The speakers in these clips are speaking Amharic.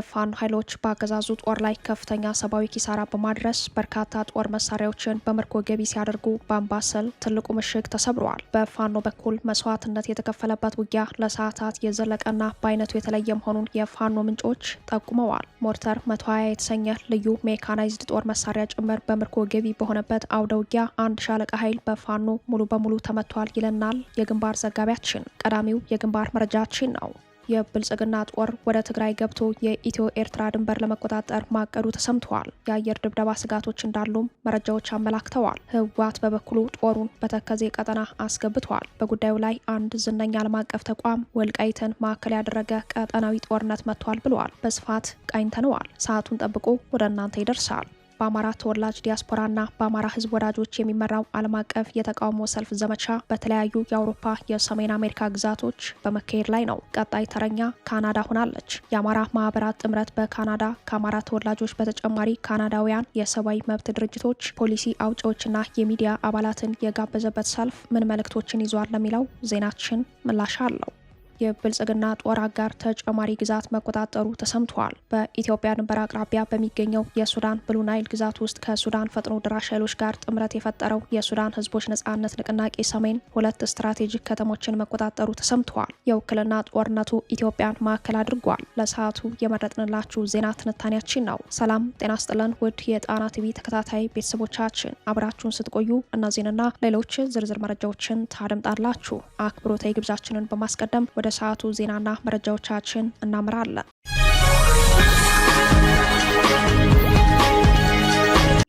የፋኖ ኃይሎች በአገዛዙ ጦር ላይ ከፍተኛ ሰብአዊ ኪሳራ በማድረስ በርካታ ጦር መሳሪያዎችን በምርኮ ገቢ ሲያደርጉ በአምባሰል ትልቁ ምሽግ ተሰብረዋል። በፋኖ በኩል መስዋዕትነት የተከፈለበት ውጊያ ለሰዓታት የዘለቀና በአይነቱ የተለየ መሆኑን የፋኖ ምንጮች ጠቁመዋል። ሞርተር 120 የተሰኘ ልዩ ሜካናይዝድ ጦር መሳሪያ ጭምር በምርኮ ገቢ በሆነበት አውደ ውጊያ አንድ ሻለቃ ኃይል በፋኖ ሙሉ በሙሉ ተመቷል ይለናል የግንባር ዘጋቢያችን። ቀዳሚው የግንባር መረጃችን ነው። የብልጽግና ጦር ወደ ትግራይ ገብቶ የኢትዮ ኤርትራ ድንበር ለመቆጣጠር ማቀዱ ተሰምተዋል። የአየር ድብደባ ስጋቶች እንዳሉም መረጃዎች አመላክተዋል። ህወሓት በበኩሉ ጦሩን በተከዜ ቀጠና አስገብቷል። በጉዳዩ ላይ አንድ ዝነኛ ዓለም አቀፍ ተቋም ወልቃይትን ማዕከል ያደረገ ቀጠናዊ ጦርነት መጥቷል ብለዋል። በስፋት ቃኝተነዋል። ሰዓቱን ጠብቆ ወደ እናንተ ይደርሳል። በአማራ ተወላጅ ዲያስፖራና በአማራ ህዝብ ወዳጆች የሚመራው ዓለም አቀፍ የተቃውሞ ሰልፍ ዘመቻ በተለያዩ የአውሮፓ የሰሜን አሜሪካ ግዛቶች በመካሄድ ላይ ነው። ቀጣይ ተረኛ ካናዳ ሆናለች። የአማራ ማህበራት ጥምረት በካናዳ ከአማራ ተወላጆች በተጨማሪ ካናዳውያን የሰብአዊ መብት ድርጅቶች፣ ፖሊሲ አውጪዎችና የሚዲያ አባላትን የጋበዘበት ሰልፍ ምን መልእክቶችን ይዟል ለሚለው ዜናችን ምላሽ አለው። የብልጽግና ጦር አጋር ተጨማሪ ግዛት መቆጣጠሩ ተሰምቷል። በኢትዮጵያ ድንበር አቅራቢያ በሚገኘው የሱዳን ብሉ ናይል ግዛት ውስጥ ከሱዳን ፈጥኖ ደራሽ ኃይሎች ጋር ጥምረት የፈጠረው የሱዳን ህዝቦች ነጻነት ንቅናቄ ሰሜን 2 ስትራቴጂክ ከተሞችን መቆጣጠሩ ተሰምቷል። የውክልና ጦርነቱ ኢትዮጵያን ማዕከል አድርጓል። ለሰዓቱ የመረጥንላችሁ ዜና ትንታኔያችን ነው። ሰላም ጤና ስጥልን ውድ የጣና ቲቪ ተከታታይ ቤተሰቦቻችን፣ አብራችሁን ስትቆዩ እነዚህንና ሌሎች ዝርዝር መረጃዎችን ታደምጣላችሁ። አክብሮታዊ ግብዣችንን በማስቀደም ወደ ሰዓቱ ዜናና መረጃዎቻችን እናምራለን።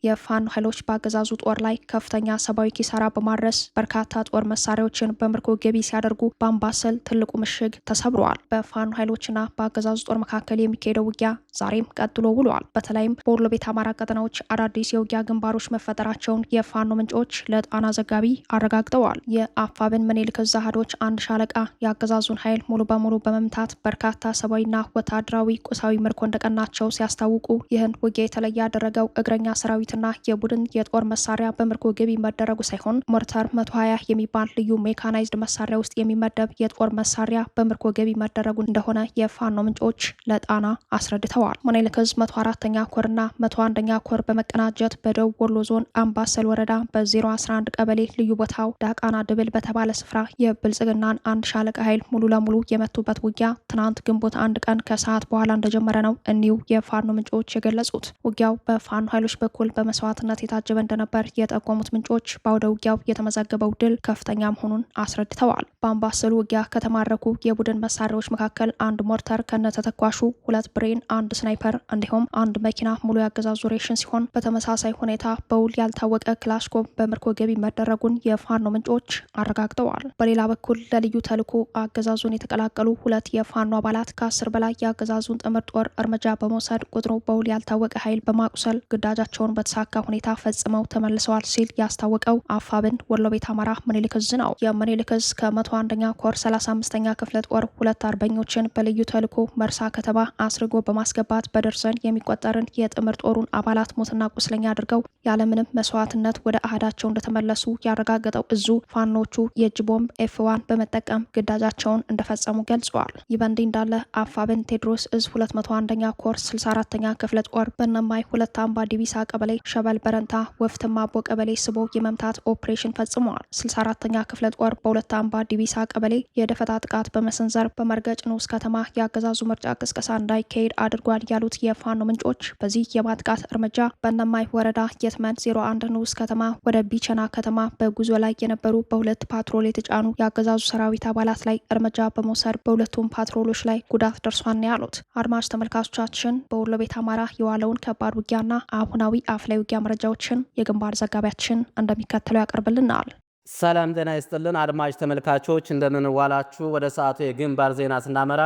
የፋኖ ኃይሎች በአገዛዙ ጦር ላይ ከፍተኛ ሰብአዊ ኪሳራ በማድረስ በርካታ ጦር መሳሪያዎችን በምርኮ ገቢ ሲያደርጉ በአምባሰል ትልቁ ምሽግ ተሰብረዋል። በፋኖ ኃይሎችና በአገዛዙ ጦር መካከል የሚካሄደው ውጊያ ዛሬም ቀጥሎ ውሏል። በተለይም በወሎ ቤት አማራ ቀጠናዎች አዳዲስ የውጊያ ግንባሮች መፈጠራቸውን የፋኖ ምንጮች ለጣና ዘጋቢ አረጋግጠዋል። የአፋብን ምኒልክ ዕዝ አሃዶች አንድ ሻለቃ የአገዛዙን ኃይል ሙሉ በሙሉ በመምታት በርካታ ሰብአዊና ወታደራዊ ቁሳዊ ምርኮ እንደቀናቸው ሲያስታውቁ፣ ይህን ውጊያ የተለየ ያደረገው እግረኛ ሰራዊት ና የቡድን የጦር መሳሪያ በምርኮ ገቢ መደረጉ ሳይሆን ሞርተር 120 የሚባል ልዩ ሜካናይዝድ መሳሪያ ውስጥ የሚመደብ የጦር መሳሪያ በምርኮ ገቢ መደረጉ እንደሆነ የፋኖ ምንጮች ለጣና አስረድተዋል። ምኒልክ ዕዝ 104ኛ ኮርና 101ኛ ኮር በመቀናጀት በደቡብ ወሎ ዞን አምባሰል ወረዳ በ011 ቀበሌ ልዩ ቦታው ዳቃና ድብል በተባለ ስፍራ የብልጽግናን አንድ ሻለቃ ኃይል ሙሉ ለሙሉ የመቱበት ውጊያ ትናንት ግንቦት 1 ቀን ከሰዓት በኋላ እንደጀመረ ነው እኒው የፋኖ ምንጮች የገለጹት። ውጊያው በፋኖ ኃይሎች በኩል በመስዋዕትነት የታጀበ እንደነበር የጠቆሙት ምንጮች በአውደ ውጊያው የተመዘገበው ድል ከፍተኛ መሆኑን አስረድተዋል። በአምባሰሉ ውጊያ ከተማረኩ የቡድን መሳሪያዎች መካከል አንድ ሞርተር ከነተተኳሹ፣ 2 ብሬን፣ 1 ስናይፐር እንዲሁም 1 መኪና ሙሉ ያገዛዙ ሬሽን ሲሆን በተመሳሳይ ሁኔታ በውል ያልታወቀ ክላሽኮቭ በምርኮ ገቢ መደረጉን የፋኖ ምንጮች አረጋግጠዋል። በሌላ በኩል ለልዩ ተልዕኮ አገዛዙን የተቀላቀሉ 2 የፋኖ አባላት ከ10 በላይ የአገዛዙን ጥምር ጦር እርምጃ በመውሰድ ቁጥሩ በውል ያልታወቀ ኃይል በማቁሰል ግዳጃቸውን በተሳካ ሁኔታ ፈጽመው ተመልሰዋል ሲል ያስታወቀው አፋብን ወሎ ቤት አማራ ምኒልክ ዕዝ ነው። የምኒልክ ዕዝ ከ101ኛ ኮር 35ኛ ክፍለ ጦር 2 አርበኞችን በልዩ ተልዕኮ መርሳ ከተማ አስርጎ በማስገባት በደርዘን የሚቆጠርን የጥምር ጦሩን አባላት ሞትና ቁስለኛ አድርገው ያለምንም መስዋዕትነት ወደ አህዳቸው እንደተመለሱ ያረጋገጠው እዙ ፋኖቹ የእጅ ቦምብ ኤፍ1 በመጠቀም ግዳጃቸውን እንደፈጸሙ ገልጸዋል። ይህ በእንዲህ እንዳለ አፋብን ቴዎድሮስ ዕዝ 201ኛ ኮር 64ኛ ክፍለ ጦር በነማይ 2 አምባ ዲቢሳ ቀበሌ ሸበል በረንታ ወፍትማ አቦ ቀበሌ ስቦ የመምታት ኦፕሬሽን ፈጽመዋል። 64ኛ ክፍለ ጦር በሁለት አምባ ዲቢሳ ቀበሌ የደፈጣ ጥቃት በመሰንዘር በመርገጭ ንዑስ ከተማ የአገዛዙ ምርጫ ቅስቀሳ እንዳይካሄድ አድርጓል ያሉት የፋኖ ምንጮች በዚህ የማጥቃት እርምጃ በነማይ ወረዳ የትመን 01 ንዑስ ከተማ ወደ ቢቸና ከተማ በጉዞ ላይ የነበሩ በ2 ፓትሮል የተጫኑ የአገዛዙ ሰራዊት አባላት ላይ እርምጃ በመውሰድ በሁለቱም ፓትሮሎች ላይ ጉዳት ደርሷል ነው ያሉት። አድማጭ ተመልካቾቻችን በወሎ ቤት አማራ የዋለውን ከባድ ውጊያና አሁናዊ አፍላይ ውጊያ መረጃዎችን የግንባር ዘጋቢያችን እንደሚከተለው ያቀርብልናል። ሰላም ጤና ይስጥልን አድማጭ ተመልካቾች እንደምንዋላችሁ። ወደ ሰዓቱ የግንባር ዜና ስናመራ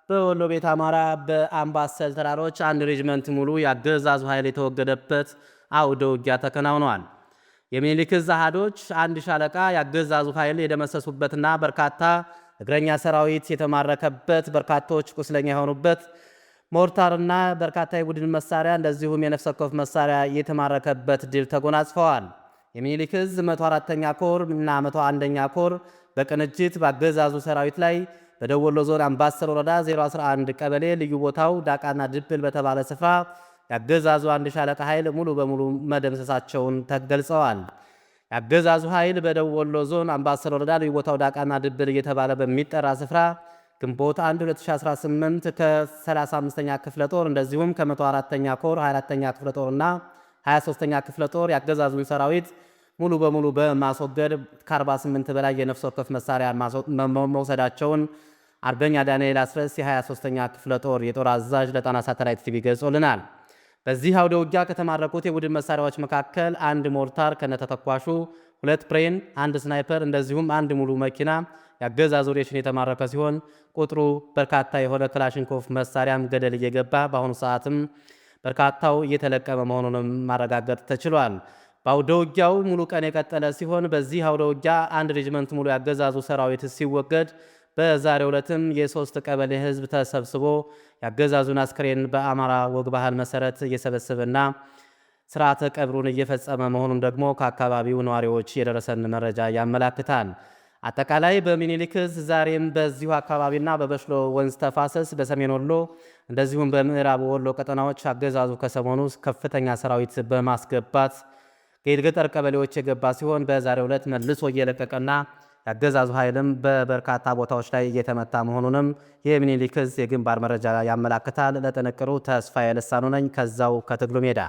በወሎ ቤት አማራ በአምባሰል ተራሮች አንድ ሬጅመንት ሙሉ የአገዛዙ ኃይል የተወገደበት አውደ ውጊያ ተከናውኗል። የሚኒልክ ዕዝ አሃዶች አንድ ሻለቃ የአገዛዙ ኃይል የደመሰሱበትና በርካታ እግረኛ ሰራዊት የተማረከበት፣ በርካቶች ቁስለኛ የሆኑበት ሞርታርና በርካታ የቡድን መሳሪያ እንደዚሁም የነፍስ ወከፍ መሳሪያ የተማረከበት ድል ተጎናጽፈዋል። የሚኒልክ ዕዝ 104ኛ ኮር እና 101ኛ ኮር በቅንጅት በአገዛዙ ሰራዊት ላይ በደቡብ ወሎ ዞን አምባሰል ወረዳ 011 ቀበሌ ልዩ ቦታው ዳቃና ድብል በተባለ ስፍራ ያገዛዙ አንድ ሻለቃ ኃይል ሙሉ በሙሉ መደምሰሳቸውን ተገልጸዋል። ያገዛዙ ኃይል በደቡብ ወሎ ዞን አምባሰል ወረዳ ልዩ ቦታው ዳቃና ድብል እየተባለ በሚጠራ ስፍራ ግንቦት 1 2018 ከ35ኛ ክፍለ ጦር እንደዚሁም ከ104ኛ ኮር 24ኛ ክፍለ ጦር እና 23ኛ ክፍለ ጦር ያገዛዙን ሰራዊት ሙሉ በሙሉ በማስወገድ ከ48 በላይ የነፍስ ወከፍ መሳሪያ መውሰዳቸውን አርበኛ ዳንኤል አስረስ የ23ኛ ክፍለ ጦር የጦር አዛዥ ለጣና ሳተላይት ቲቪ ገልጾልናል። በዚህ አውደ ውጊያ ከተማረኩት የቡድን መሳሪያዎች መካከል አንድ ሞርታር ከነተተኳሹ፣ 2 ብሬን፣ 1 ስናይፐር እንደዚሁም 1 ሙሉ መኪና ያገዛዙ ሬሽን የተማረከ ሲሆን ቁጥሩ በርካታ የሆነ ክላሽንኮቭ መሳሪያም ገደል እየገባ በአሁኑ ሰዓትም በርካታው እየተለቀመ መሆኑንም ማረጋገጥ ተችሏል። በአውደ ውጊያው ሙሉ ቀን የቀጠለ ሲሆን በዚህ አውደ ውጊያ 1 ሬጅመንት ሙሉ ያገዛዙ ሰራዊት ሲወገድ በዛሬው ዕለትም የ3 ቀበሌ ህዝብ ተሰብስቦ ያገዛዙን አስክሬን በአማራ ወግ ባህል መሰረት እየሰበሰበና ስርዓተ ቀብሩን እየፈጸመ መሆኑን ደግሞ ከአካባቢው ነዋሪዎች የደረሰን መረጃ ያመላክታል። አጠቃላይ በሚኒሊክ ዕዝ ዛሬም በዚሁ አካባቢና በበሽሎ ወንዝ ተፋሰስ በሰሜን ወሎ እንደዚሁም በምዕራብ ወሎ ቀጠናዎች አገዛዙ ከሰሞኑ ከፍተኛ ሰራዊት በማስገባት ከገጠር ቀበሌዎች የገባ ሲሆን በዛሬው ዕለት መልሶ እየለቀቀና ያገዛዙ ኃይልም በበርካታ ቦታዎች ላይ እየተመታ መሆኑንም የሚኒሊክ ዕዝ የግንባር መረጃ ያመላክታል። ለጥንቅሩ ተስፋዬ ልሳኑ ነኝ ከዛው ከትግሉ ሜዳ።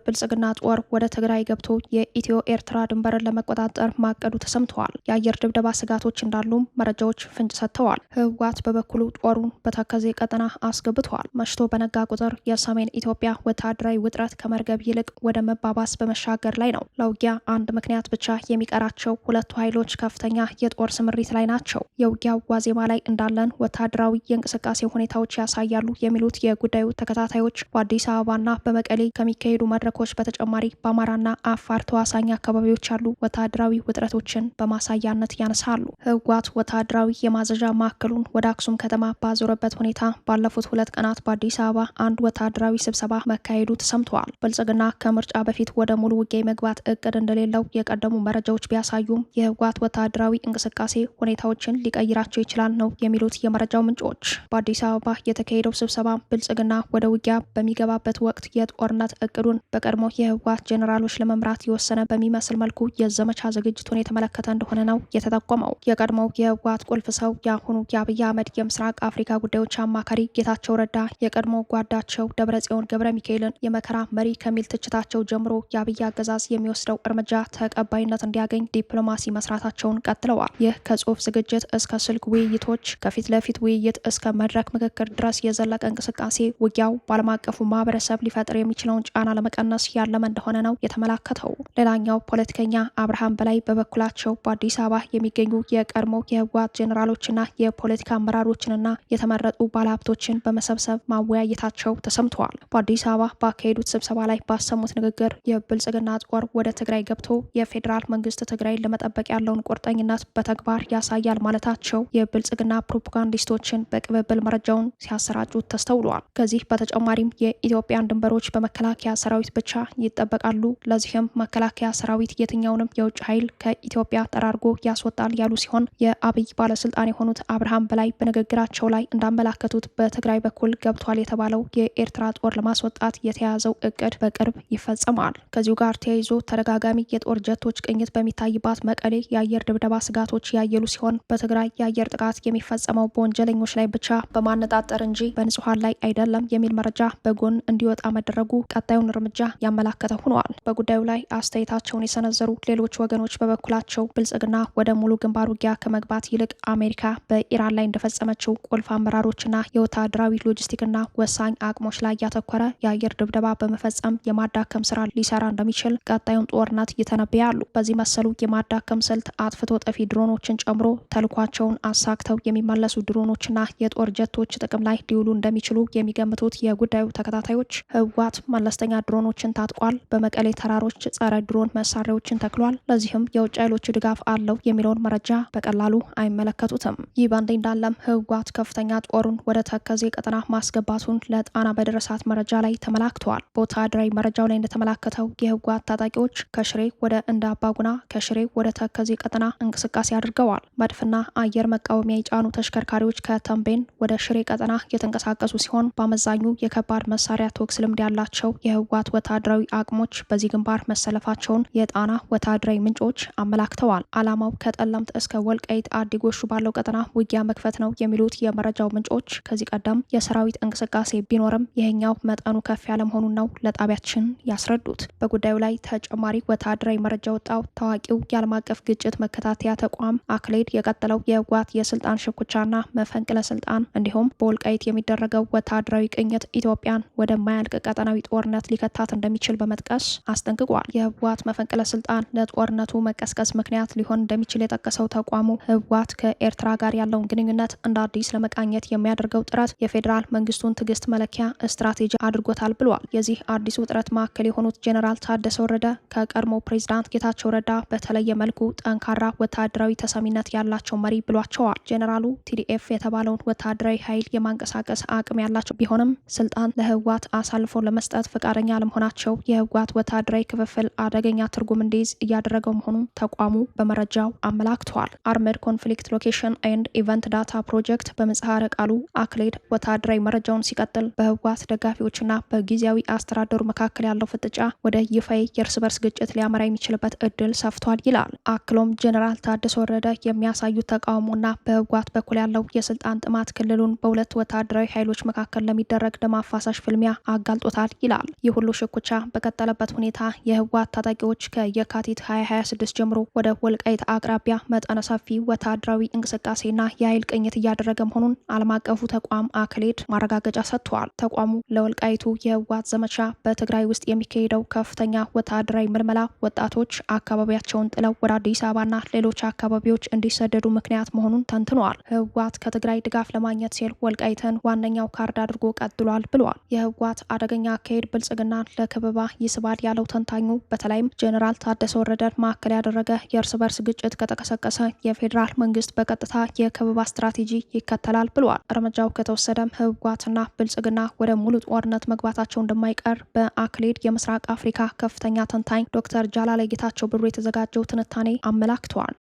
ብልጽግና ጦር ወደ ትግራይ ገብቶ የኢትዮ ኤርትራ ድንበርን ለመቆጣጠር ማቀዱ ተሰምተዋል። የአየር ድብደባ ስጋቶች እንዳሉም መረጃዎች ፍንጭ ሰጥተዋል። ህወሓት በበኩሉ ጦሩን በተከዜ ቀጠና አስገብተዋል። መሽቶ በነጋ ቁጥር የሰሜን ኢትዮጵያ ወታደራዊ ውጥረት ከመርገብ ይልቅ ወደ መባባስ በመሻገር ላይ ነው። ለውጊያ አንድ ምክንያት ብቻ የሚቀራቸው ሁለቱ ኃይሎች ከፍተኛ የጦር ስምሪት ላይ ናቸው። የውጊያው ዋዜማ ላይ እንዳለን ወታደራዊ የእንቅስቃሴ ሁኔታዎች ያሳያሉ የሚሉት የጉዳዩ ተከታታዮች በአዲስ አበባና በመቀሌ ከሚካሄዱ መድረኮች በተጨማሪ በአማራና አፋር ተዋሳኝ አካባቢዎች ያሉ ወታደራዊ ውጥረቶችን በማሳያነት ያነሳሉ። ህወሓት ወታደራዊ የማዘዣ ማዕከሉን ወደ አክሱም ከተማ ባዞረበት ሁኔታ ባለፉት 2 ቀናት በአዲስ አበባ አንድ ወታደራዊ ስብሰባ መካሄዱ ተሰምተዋል። ብልጽግና ከምርጫ በፊት ወደ ሙሉ ውጊያ መግባት እቅድ እንደሌለው የቀደሙ መረጃዎች ቢያሳዩም የህወሓት ወታደራዊ እንቅስቃሴ ሁኔታዎችን ሊቀይራቸው ይችላል ነው የሚሉት የመረጃው ምንጮች። በአዲስ አበባ የተካሄደው ስብሰባ ብልጽግና ወደ ውጊያ በሚገባበት ወቅት የጦርነት እቅዱን በቀድሞ የህወሓት ጄኔራሎች ለመምራት የወሰነ በሚመስል መልኩ የዘመቻ ዝግጅቱን የተመለከተ እንደሆነ ነው የተጠቆመው። የቀድሞው የህወሓት ቁልፍ ሰው የአሁኑ የአብይ አህመድ የምስራቅ አፍሪካ ጉዳዮች አማካሪ ጌታቸው ረዳ የቀድሞ ጓዳቸው ደብረጽዮን ገብረ ሚካኤልን የመከራ መሪ ከሚል ትችታቸው ጀምሮ የአብይ አገዛዝ የሚወስደው እርምጃ ተቀባይነት እንዲያገኝ ዲፕሎማሲ መስራታቸውን ቀጥለዋል። ይህ ከጽሁፍ ዝግጅት እስከ ስልክ ውይይቶች፣ ከፊት ለፊት ውይይት እስከ መድረክ ምክክር ድረስ የዘለቀ እንቅስቃሴ ውጊያው በዓለም አቀፉ ማህበረሰብ ሊፈጥር የሚችለውን ጫና ለመቀነስ ያለመ እንደሆነ ነው የተመላከተው። ሌላኛው ፖለቲከኛ አብርሃም በላይ በበኩላቸው በአዲስ አበባ የሚገኙ የቀድሞ የህወሓት ጄኔራሎችና የፖለቲካ አመራሮችንና የተመረጡ ባለሀብቶችን በመሰብሰብ ማወያየታቸው ተሰምተዋል። በአዲስ አበባ ባካሄዱት ስብሰባ ላይ ባሰሙት ንግግር የብልጽግና ጦር ወደ ትግራይ ገብቶ የፌዴራል መንግስት ትግራይን ለመጠበቅ ያለውን ቁርጠኝነት በተግባር ያሳያል ማለታቸው የብልጽግና ፕሮፓጋንዲስቶችን በቅብብል መረጃውን ሲያሰራጩት ተስተውለዋል። ከዚህ በተጨማሪም የኢትዮጵያን ድንበሮች በመከላከያ ሰራዊት ብቻ ይጠበቃሉ። ለዚህም መከላከያ ሰራዊት የትኛውንም የውጭ ኃይል ከኢትዮጵያ ጠራርጎ ያስወጣል ያሉ ሲሆን የአብይ ባለስልጣን የሆኑት አብርሃም በላይ በንግግራቸው ላይ እንዳመላከቱት በትግራይ በኩል ገብቷል የተባለው የኤርትራ ጦር ለማስወጣት የተያዘው እቅድ በቅርብ ይፈጸማል። ከዚሁ ጋር ተያይዞ ተደጋጋሚ የጦር ጀቶች ቅኝት በሚታይባት መቀሌ የአየር ድብደባ ስጋቶች ያየሉ ሲሆን በትግራይ የአየር ጥቃት የሚፈጸመው በወንጀለኞች ላይ ብቻ በማነጣጠር እንጂ በንጹሃን ላይ አይደለም የሚል መረጃ በጎን እንዲወጣ መደረጉ ቀጣዩን እርምጃ ያመላከተ ሆኗል። በጉዳዩ ላይ አስተያየታቸውን የሰነዘሩ ሌሎች ወገኖች በበኩላቸው ብልጽግና ወደ ሙሉ ግንባር ውጊያ ከመግባት ይልቅ አሜሪካ በኢራን ላይ እንደፈጸመችው ቁልፍ አመራሮችና የወታደራዊ ሎጂስቲክና ወሳኝ አቅሞች ላይ ያተኮረ የአየር ድብደባ በመፈጸም የማዳከም ስራ ሊሰራ እንደሚችል ቀጣዩን ጦርነት ይተነብያሉ። በዚህ መሰሉ የማዳከም ስልት አጥፍቶ ጠፊ ድሮኖችን ጨምሮ ተልኳቸውን አሳክተው የሚመለሱ ድሮኖችና የጦር ጀቶች ጥቅም ላይ ሊውሉ እንደሚችሉ የሚገምቱት የጉዳዩ ተከታታዮች ህወሓት መለስተኛ ድሮኖችን ታንኮችን ታጥቋል፣ በመቀሌ ተራሮች ጸረ ድሮን መሳሪያዎችን ተክሏል፣ ለዚህም የውጭ ኃይሎች ድጋፍ አለው የሚለውን መረጃ በቀላሉ አይመለከቱትም። ይህ በእንዲህ እንዳለም ህወሓት ከፍተኛ ጦሩን ወደ ተከዜ ቀጠና ማስገባቱን ለጣና በደረሳት መረጃ ላይ ተመላክተዋል። በወታደራዊ መረጃው ላይ እንደተመላከተው የህወሓት ታጣቂዎች ከሽሬ ወደ እንደ አባጉና ከሽሬ ወደ ተከዜ ቀጠና እንቅስቃሴ አድርገዋል። መድፍና አየር መቃወሚያ የጫኑ ተሽከርካሪዎች ከተንቤን ወደ ሽሬ ቀጠና የተንቀሳቀሱ ሲሆን በአመዛኙ የከባድ መሳሪያ ተኩስ ልምድ ያላቸው የህወሓት ወታደራዊ አቅሞች በዚህ ግንባር መሰለፋቸውን የጣና ወታደራዊ ምንጮች አመላክተዋል። ዓላማው ከጠለምት እስከ ወልቃይት አዲጎሹ ባለው ቀጠና ውጊያ መክፈት ነው የሚሉት የመረጃው ምንጮች ከዚህ ቀደም የሰራዊት እንቅስቃሴ ቢኖርም ይሄኛው መጠኑ ከፍ ያለ መሆኑን ነው ለጣቢያችን ያስረዱት። በጉዳዩ ላይ ተጨማሪ ወታደራዊ መረጃ ወጣው። ታዋቂው የዓለም አቀፍ ግጭት መከታተያ ተቋም አክሌድ የቀጠለው የህወሓት የስልጣን ሽኩቻና መፈንቅለ ስልጣን እንዲሁም በወልቃይት የሚደረገው ወታደራዊ ቅኝት ኢትዮጵያን ወደማያልቅ ቀጠናዊ ጦርነት ሊከታት እንደሚችል በመጥቀስ አስጠንቅቋል። የህወሓት መፈንቅለ ስልጣን ለጦርነቱ መቀስቀስ ምክንያት ሊሆን እንደሚችል የጠቀሰው ተቋሙ ህወሓት ከኤርትራ ጋር ያለውን ግንኙነት እንደ አዲስ ለመቃኘት የሚያደርገው ጥረት የፌዴራል መንግስቱን ትዕግስት መለኪያ ስትራቴጂ አድርጎታል ብሏል። የዚህ አዲሱ ውጥረት ማዕከል የሆኑት ጄኔራል ታደሰ ወረደ ከቀድሞ ፕሬዚዳንት ጌታቸው ረዳ በተለየ መልኩ ጠንካራ ወታደራዊ ተሰሚነት ያላቸው መሪ ብሏቸዋል። ጄኔራሉ ቲዲኤፍ የተባለውን ወታደራዊ ኃይል የማንቀሳቀስ አቅም ያላቸው ቢሆንም ስልጣን ለህወሓት አሳልፎ ለመስጠት ፈቃደኛ አለመሆናቸው የህወሓት ወታደራዊ ክፍፍል አደገኛ ትርጉም እንዲይዝ እያደረገው መሆኑን ተቋሙ በመረጃው አመላክተዋል። አርመድ ኮንፍሊክት ሎኬሽን ኤንድ ኢቨንት ዳታ ፕሮጀክት በምህጻረ ቃሉ አክሌድ ወታደራዊ መረጃውን ሲቀጥል በህወሓት ደጋፊዎችና በጊዜያዊ አስተዳደሩ መካከል ያለው ፍጥጫ ወደ ይፋዊ የእርስ በርስ ግጭት ሊያመራ የሚችልበት እድል ሰፍቷል ይላል። አክሎም ጄኔራል ታደሰ ወረደ የሚያሳዩት ተቃውሞና በህወሓት በኩል ያለው የስልጣን ጥማት ክልሉን በሁለት ወታደራዊ ኃይሎች መካከል ለሚደረግ ደም አፋሳሽ ፍልሚያ አጋልጦታል ይላል። ይህ ሁሉ ሽኩቻ በቀጠለበት ሁኔታ የህወሓት ታጣቂዎች ከየካቲት 2026 ጀምሮ ወደ ወልቃይት አቅራቢያ መጠነ ሰፊ ወታደራዊ እንቅስቃሴና የኃይል ቅኝት እያደረገ መሆኑን ዓለም አቀፉ ተቋም አክሌድ ማረጋገጫ ሰጥቷል። ተቋሙ ለወልቃይቱ የህወሓት ዘመቻ በትግራይ ውስጥ የሚካሄደው ከፍተኛ ወታደራዊ ምልመላ ወጣቶች አካባቢያቸውን ጥለው ወደ አዲስ አበባና ሌሎች አካባቢዎች እንዲሰደዱ ምክንያት መሆኑን ተንትኗል። ህወሓት ከትግራይ ድጋፍ ለማግኘት ሲል ወልቃይትን ዋነኛው ካርድ አድርጎ ቀጥሏል ብሏል። የህወሓት አደገኛ አካሄድ ብልጽግናን ለክበባ ይስባል ያለው ተንታኙ በተለይም ጄኔራል ታደሰ ወረደን ማዕከል ያደረገ የእርስ በርስ ግጭት ከተቀሰቀሰ የፌዴራል መንግስት በቀጥታ የክበባ ስትራቴጂ ይከተላል ብሏል። እርምጃው ከተወሰደም ህወሓትና ብልጽግና ወደ ሙሉ ጦርነት መግባታቸው እንደማይቀር በአክሌድ የምስራቅ አፍሪካ ከፍተኛ ተንታኝ ዶክተር ጃላላይ ጌታቸው ብሩ የተዘጋጀው ትንታኔ አመላክተዋል።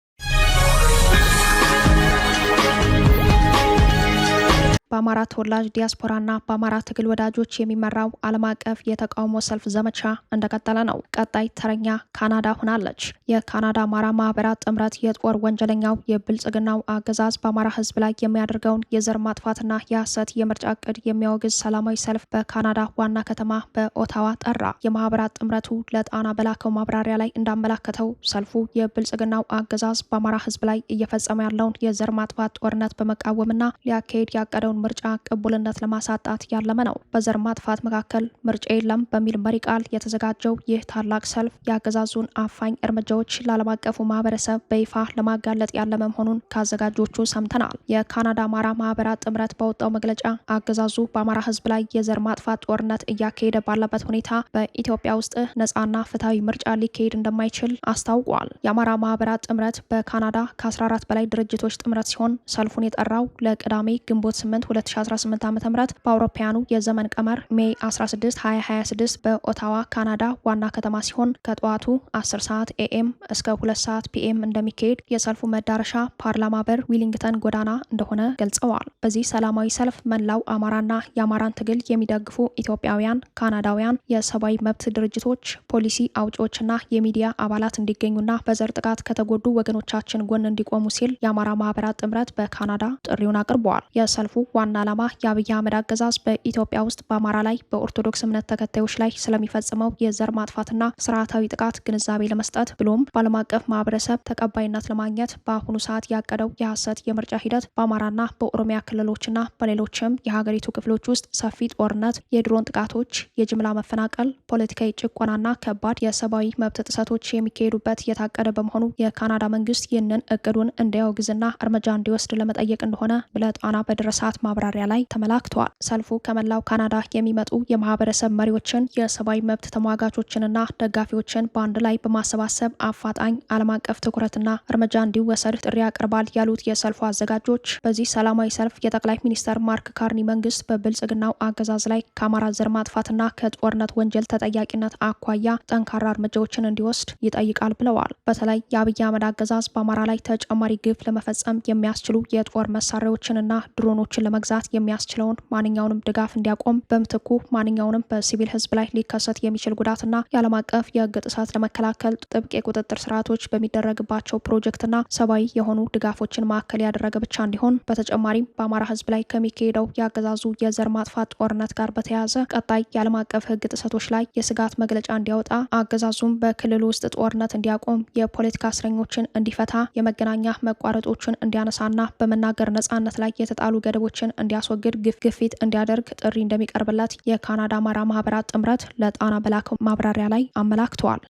በአማራ ተወላጅ ዲያስፖራና በአማራ ትግል ወዳጆች የሚመራው ዓለም አቀፍ የተቃውሞ ሰልፍ ዘመቻ እንደቀጠለ ነው። ቀጣይ ተረኛ ካናዳ ሆናለች። የካናዳ አማራ ማህበራት ጥምረት የጦር ወንጀለኛው የብልጽግናው አገዛዝ በአማራ ህዝብ ላይ የሚያደርገውን የዘር ማጥፋትና የሐሰት የምርጫ እቅድ የሚያወግዝ ሰላማዊ ሰልፍ በካናዳ ዋና ከተማ በኦታዋ ጠራ። የማህበራት ጥምረቱ ለጣና በላከው ማብራሪያ ላይ እንዳመላከተው ሰልፉ የብልጽግናው አገዛዝ በአማራ ህዝብ ላይ እየፈጸመ ያለውን የዘር ማጥፋት ጦርነት በመቃወምና ሊያካሄድ ያቀደውን ምርጫ ቅቡልነት ለማሳጣት ያለመ ነው። በዘር ማጥፋት መካከል ምርጫ የለም በሚል መሪ ቃል የተዘጋጀው ይህ ታላቅ ሰልፍ የአገዛዙን አፋኝ እርምጃዎች ለዓለም አቀፉ ማህበረሰብ በይፋ ለማጋለጥ ያለመ መሆኑን ከአዘጋጆቹ ሰምተናል። የካናዳ አማራ ማህበራት ጥምረት ባወጣው መግለጫ አገዛዙ በአማራ ህዝብ ላይ የዘር ማጥፋት ጦርነት እያካሄደ ባለበት ሁኔታ በኢትዮጵያ ውስጥ ነጻና ፍትሐዊ ምርጫ ሊካሄድ እንደማይችል አስታውቋል። የአማራ ማህበራት ጥምረት በካናዳ ከ14 በላይ ድርጅቶች ጥምረት ሲሆን ሰልፉን የጠራው ለቅዳሜ ግንቦት 8 2018 ዓ.ም በአውሮፓውያኑ የዘመን ቀመር ሜይ 16 2026 በኦታዋ ካናዳ ዋና ከተማ ሲሆን ከጠዋቱ 10 ሰዓት ኤኤም እስከ 2 ሰዓት ፒኤም እንደሚካሄድ የሰልፉ መዳረሻ ፓርላማ በር ዊሊንግተን ጎዳና እንደሆነ ገልጸዋል። በዚህ ሰላማዊ ሰልፍ መላው አማራና የአማራን ትግል የሚደግፉ ኢትዮጵያውያን፣ ካናዳውያን፣ የሰብአዊ መብት ድርጅቶች፣ ፖሊሲ አውጪዎችና የሚዲያ አባላት እንዲገኙና በዘር ጥቃት ከተጎዱ ወገኖቻችን ጎን እንዲቆሙ ሲል የአማራ ማህበራት ጥምረት በካናዳ ጥሪውን አቅርበዋል። የሰልፉ ዋና ዓላማ የአብይ አህመድ አገዛዝ በኢትዮጵያ ውስጥ በአማራ ላይ በኦርቶዶክስ እምነት ተከታዮች ላይ ስለሚፈጽመው የዘር ማጥፋትና ስርዓታዊ ጥቃት ግንዛቤ ለመስጠት ብሎም በዓለም አቀፍ ማህበረሰብ ተቀባይነት ለማግኘት በአሁኑ ሰዓት ያቀደው የሐሰት የምርጫ ሂደት በአማራና በኦሮሚያ ክልሎችና በሌሎችም የሀገሪቱ ክፍሎች ውስጥ ሰፊ ጦርነት፣ የድሮን ጥቃቶች፣ የጅምላ መፈናቀል፣ ፖለቲካዊ ጭቆናና ከባድ የሰብአዊ መብት ጥሰቶች የሚካሄዱበት የታቀደ በመሆኑ የካናዳ መንግስት ይህንን እቅዱን እንዲያወግዝና እርምጃ እንዲወስድ ለመጠየቅ እንደሆነ ለጣና በደረሳት ማብራሪያ ላይ ተመላክቷል። ሰልፉ ከመላው ካናዳ የሚመጡ የማህበረሰብ መሪዎችን፣ የሰብአዊ መብት ተሟጋቾችንና ደጋፊዎችን በአንድ ላይ በማሰባሰብ አፋጣኝ ዓለም አቀፍ ትኩረትና እርምጃ እንዲወሰድ ጥሪ ያቀርባል ያሉት የሰልፉ አዘጋጆች በዚህ ሰላማዊ ሰልፍ የጠቅላይ ሚኒስትር ማርክ ካርኒ መንግስት በብልጽግናው አገዛዝ ላይ ከአማራ ዘር ማጥፋትና ከጦርነት ወንጀል ተጠያቂነት አኳያ ጠንካራ እርምጃዎችን እንዲወስድ ይጠይቃል ብለዋል። በተለይ የአብይ አህመድ አገዛዝ በአማራ ላይ ተጨማሪ ግፍ ለመፈጸም የሚያስችሉ የጦር መሳሪያዎችንና ድሮኖችን ለመግዛት የሚያስችለውን ማንኛውንም ድጋፍ እንዲያቆም፣ በምትኩ ማንኛውንም በሲቪል ህዝብ ላይ ሊከሰት የሚችል ጉዳትና የዓለም አቀፍ የህግ ጥሰት ለመከላከል ጥብቅ የቁጥጥር ስርዓቶች በሚደረግባቸው ፕሮጀክትና ሰብአዊ የሆኑ ድጋፎችን ማዕከል ያደረገ ብቻ እንዲሆን፣ በተጨማሪም በአማራ ህዝብ ላይ ከሚካሄደው የአገዛዙ የዘር ማጥፋት ጦርነት ጋር በተያያዘ ቀጣይ የዓለም አቀፍ ህግ ጥሰቶች ላይ የስጋት መግለጫ እንዲያወጣ፣ አገዛዙም በክልሉ ውስጥ ጦርነት እንዲያቆም፣ የፖለቲካ እስረኞችን እንዲፈታ፣ የመገናኛ መቋረጦችን እንዲያነሳና በመናገር ነጻነት ላይ የተጣሉ ገደቦችን እንዲያስወግድ ግፊት እንዲያደርግ ጥሪ እንደሚቀርብለት የካናዳ አማራ ማህበራት ጥምረት ለጣና በላከው ማብራሪያ ላይ አመላክተዋል።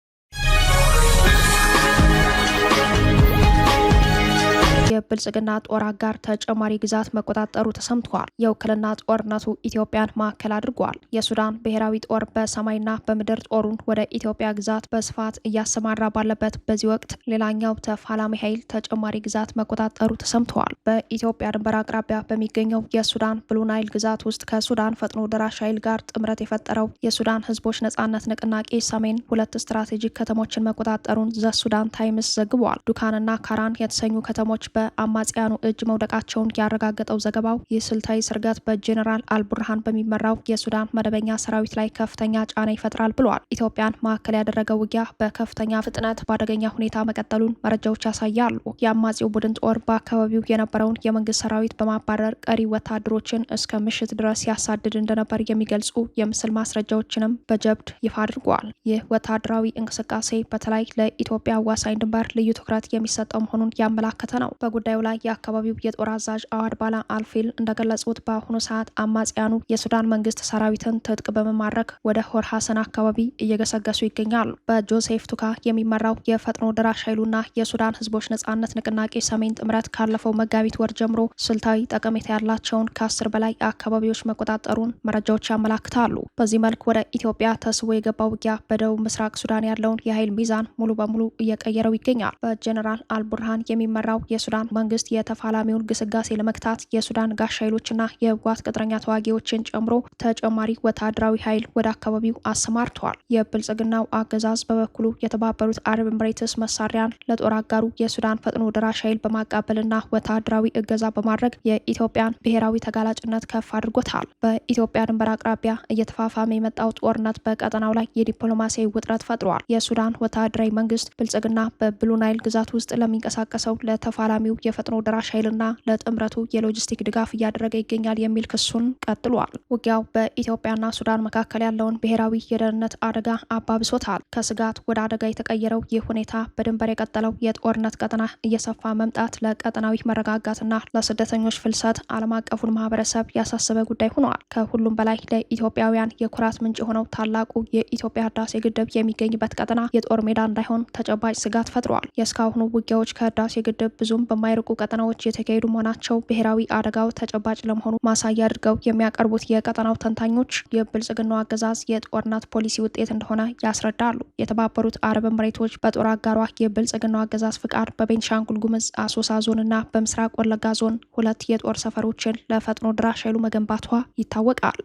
የብልጽግና ጦር አጋር ተጨማሪ ግዛት መቆጣጠሩ ተሰምቷል። የውክልና ጦርነቱ ኢትዮጵያን ማዕከል አድርጓል። የሱዳን ብሔራዊ ጦር በሰማይና በምድር ጦሩን ወደ ኢትዮጵያ ግዛት በስፋት እያሰማራ ባለበት በዚህ ወቅት ሌላኛው ተፋላሚ ኃይል ተጨማሪ ግዛት መቆጣጠሩ ተሰምተዋል። በኢትዮጵያ ድንበር አቅራቢያ በሚገኘው የሱዳን ብሉ ናይል ግዛት ውስጥ ከሱዳን ፈጥኖ ደራሽ ኃይል ጋር ጥምረት የፈጠረው የሱዳን ህዝቦች ነጻነት ንቅናቄ ሰሜን 2 ስትራቴጂክ ከተሞችን መቆጣጠሩን ዘ ሱዳን ታይምስ ዘግቧል። ዱካንና ካራን የተሰኙ ከተሞች በአማጽያኑ እጅ መውደቃቸውን ያረጋገጠው ዘገባው ይህ ስልታዊ ስርገት በጄኔራል አልቡርሃን በሚመራው የሱዳን መደበኛ ሰራዊት ላይ ከፍተኛ ጫና ይፈጥራል ብሏል። ኢትዮጵያን ማዕከል ያደረገው ውጊያ በከፍተኛ ፍጥነት በአደገኛ ሁኔታ መቀጠሉን መረጃዎች ያሳያሉ። የአማጺው ቡድን ጦር በአካባቢው የነበረውን የመንግስት ሰራዊት በማባረር ቀሪ ወታደሮችን እስከ ምሽት ድረስ ያሳድድ እንደነበር የሚገልጹ የምስል ማስረጃዎችንም በጀብድ ይፋ አድርጓል። ይህ ወታደራዊ እንቅስቃሴ በተለይ ለኢትዮጵያ አዋሳኝ ድንበር ልዩ ትኩረት የሚሰጠው መሆኑን ያመላከተ ነው። በጉዳዩ ላይ የአካባቢው የጦር አዛዥ አዋድ ባላ አልፊል እንደገለጹት በአሁኑ ሰዓት አማጽያኑ የሱዳን መንግስት ሰራዊትን ትጥቅ በመማረክ ወደ ሆር ሐሰን አካባቢ እየገሰገሱ ይገኛሉ። በጆሴፍ ቱካ የሚመራው የፈጥኖ ደራሽ ኃይሉና የሱዳን ህዝቦች ነጻነት ንቅናቄ ሰሜን ጥምረት ካለፈው መጋቢት ወር ጀምሮ ስልታዊ ጠቀሜታ ያላቸውን ከ10 በላይ አካባቢዎች መቆጣጠሩን መረጃዎች ያመላክታሉ። በዚህ መልክ ወደ ኢትዮጵያ ተስቦ የገባው ውጊያ በደቡብ ምስራቅ ሱዳን ያለውን የኃይል ሚዛን ሙሉ በሙሉ እየቀየረው ይገኛል። በጀኔራል አልቡርሃን የሚመራው የሱዳን መንግስት የተፋላሚውን ግስጋሴ ለመግታት የሱዳን ጋሻ ኃይሎችና የህወሓት ቅጥረኛ ተዋጊዎችን ጨምሮ ተጨማሪ ወታደራዊ ኃይል ወደ አካባቢው አሰማርተዋል። የብልጽግናው አገዛዝ በበኩሉ የተባበሩት አረብ ኤምሬትስ መሳሪያን ለጦር አጋሩ የሱዳን ፈጥኖ ደራሽ ኃይል በማቃበልና ወታደራዊ እገዛ በማድረግ የኢትዮጵያን ብሔራዊ ተጋላጭነት ከፍ አድርጎታል። በኢትዮጵያ ድንበር አቅራቢያ እየተፋፋመ የመጣው ጦርነት በቀጠናው ላይ የዲፕሎማሲያዊ ውጥረት ፈጥሯል። የሱዳን ወታደራዊ መንግስት ብልጽግና በብሉ ናይል ግዛት ውስጥ ለሚንቀሳቀሰው ለተፋላሚ የፈጥኖ ደራሽ ኃይልና ለጥምረቱ የሎጂስቲክ ድጋፍ እያደረገ ይገኛል የሚል ክሱን ቀጥሏል። ውጊያው በኢትዮጵያና ሱዳን መካከል ያለውን ብሔራዊ የደህንነት አደጋ አባብሶታል። ከስጋት ወደ አደጋ የተቀየረው ይህ ሁኔታ በድንበር የቀጠለው የጦርነት ቀጠና እየሰፋ መምጣት ለቀጠናዊ መረጋጋትና ለስደተኞች ፍልሰት ዓለም አቀፉን ማህበረሰብ ያሳሰበ ጉዳይ ሆኗል። ከሁሉም በላይ ለኢትዮጵያውያን የኩራት ምንጭ የሆነው ታላቁ የኢትዮጵያ ህዳሴ ግድብ የሚገኝበት ቀጠና የጦር ሜዳ እንዳይሆን ተጨባጭ ስጋት ፈጥሯል። የእስካሁኑ ውጊያዎች ከህዳሴ ግድብ ብዙም በማይርቁ ቀጠናዎች የተካሄዱ መሆናቸው ብሔራዊ አደጋው ተጨባጭ ለመሆኑ ማሳያ አድርገው የሚያቀርቡት የቀጠናው ተንታኞች የብልጽግናው አገዛዝ የጦርነት ፖሊሲ ውጤት እንደሆነ ያስረዳሉ። የተባበሩት አረብ ኤምሬቶች በጦር አጋሯ የብልጽግናው አገዛዝ ፍቃድ በቤንሻንጉል ጉምዝ አሶሳ ዞንና በምስራቅ ወለጋ ዞን 2 የጦር ሰፈሮችን ለፈጥኖ ድራሽ ኃይሉ መገንባቷ ይታወቃል።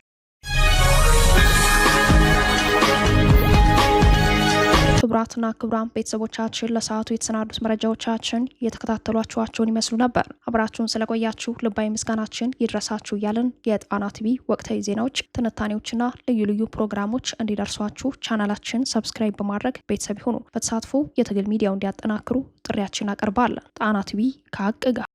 ክቡራትና ክቡራን ቤተሰቦቻችን ለሰዓቱ የተሰናዱት መረጃዎቻችን የተከታተሏችኋቸውን ይመስሉ ነበር። አብራችሁን ስለቆያችሁ ልባዊ ምስጋናችን ይድረሳችሁ እያልን የጣና ቲቪ ወቅታዊ ዜናዎች፣ ትንታኔዎችና ልዩ ልዩ ፕሮግራሞች እንዲደርሷችሁ ቻናላችን ሰብስክራይብ በማድረግ ቤተሰብ ይሁኑ። በተሳትፎ የትግል ሚዲያው እንዲያጠናክሩ ጥሪያችን አቀርባለን። ጣና ቲቪ ከሀቅ ጋር